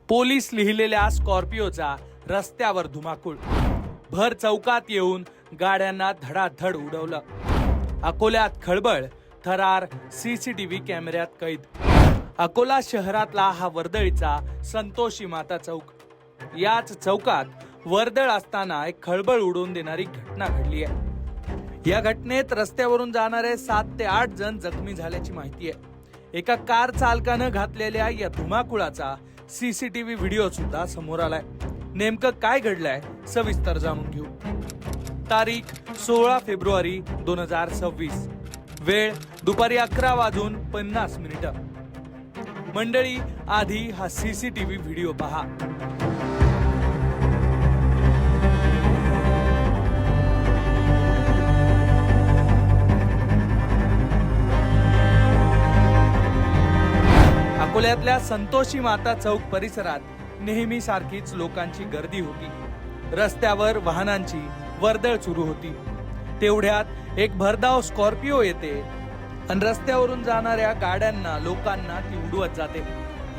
Police लिहिलेल्या स्कॉर्पिओचा रस्त्यावर धुमाकूळ, भर चौकात येऊन गाड्यांना धडाधड उडवलं. अकोल्यात खळबळ, थरार सीसीटीव्ही कॅमेऱ्यात कैद. अकोला शहरातला हा वर्दळीचा संतोषी माता चौक. याच चौकात वर्दळ असताना एक खळबळ उडवून देणारी घटना घडली आहे. या घटनेत रस्त्यावरून जाणारे 7 ते 8 जण जखमी झाल्याची माहिती आहे. एका कार चालकानं घातलेल्या या धुमाकुळाचा सीसीटीव्ही व्हिडिओ सुद्धा समोर आलाय. नेमकं काय घडलंय सविस्तर जाणून घेऊ. तारीख 16 फेब्रुवारी 2026. वेळ दुपारी 11:50. मंडळी, आधी हा सीसीटीव्ही व्हिडिओ पहा. अकोल्यातल्या संतोषी माता चौक परिसरात नेहमी सारखीच लोकांची गर्दी होती. रस्त्यावर वाहनांची वर्दळ सुरू होती. तेवढ्यात एक भरधाव स्कॉर्पिओ येते आणि रस्त्यावरून जाणाऱ्या गाड्यांना, लोकांना ती उडवत जाते.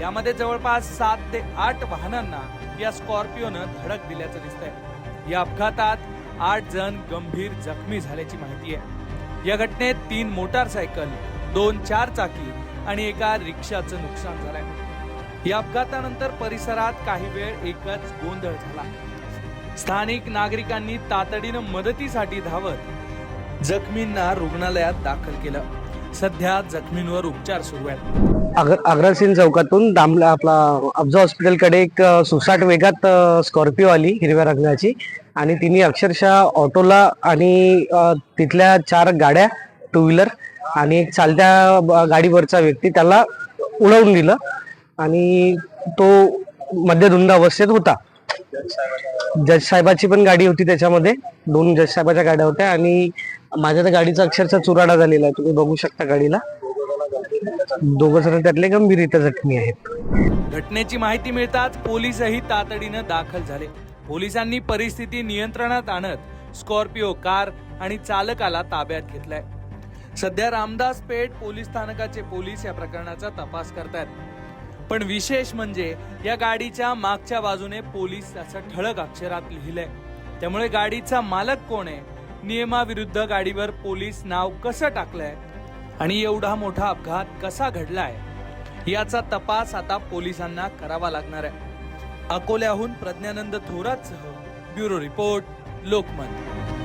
यामध्ये जवळपास 7 ते 8 वाहनांना या स्कॉर्पिओनं धडक दिल्याचं दिसतंय. या अपघातात 8 जण गंभीर जखमी झाल्याची माहिती आहे. या घटनेत 3 मोटारसायकल, 2 4-चाकी आणि एका रिक्षाचं नुकसान झालंय. या अपघातानंतर परिसरात काही वेळ एकच गोंधळ झाला. स्थानिक नागरिकांनी तातडीनं मदतीसाठी धावत जखमींना रुग्णालयात दाखल केलं. सध्या जखमींवर उपचार सुरू आहेत. अग्रसेन चौकातून आपला अफजा हॉस्पिटलकडे एक सुसाट वेगात स्कॉर्पिओ आली हिरव्या रंगाची, आणि तिने अक्षरशः ऑटोला आणि तिथल्या 4 गाड्या, 2 व्हीलर आणि एक चालत्या गाडीवरचा व्यक्ती त्याला उडवून दिलं आणि तो मद्यधुंद अवस्थेत होता. जज साहेबाची पण गाडी होती, त्याच्यामध्ये 2 जज साहेबाच्या गाड्या होत्या आणि माझ्या त्या गाडीचा अक्षरशः चुराडा झालेला आहे. तुम्ही बघू शकता गाडीला. 2 जण त्यातले गंभीररीत्या जखमी आहेत. घटनेची माहिती मिळताच पोलीसही तातडीनं दाखल झाले. पोलिसांनी परिस्थिती नियंत्रणात आणत स्कॉर्पिओ कार आणि चालकाला ताब्यात घेतलाय. सध्या रामदास पेठ पोलीस स्थानकाचे पोलीस या प्रकरणाचा तपास करतायत. पण विशेष म्हणजे या गाडीच्या मागच्या बाजूने पोलीस असं ठळक अक्षरात लिहिलंय. त्यामुळे गाडीचा मालक कोण आहे, नियमाविरुद्ध गाडीवर पोलीस नाव कसं टाकलंय आणि एवढा मोठा अपघात कसा घडलाय याचा तपास आता पोलिसांना करावा लागणार आहे. अकोल्याहून प्रज्ञानंद थोरातसह ब्युरो रिपोर्ट, लोकमत.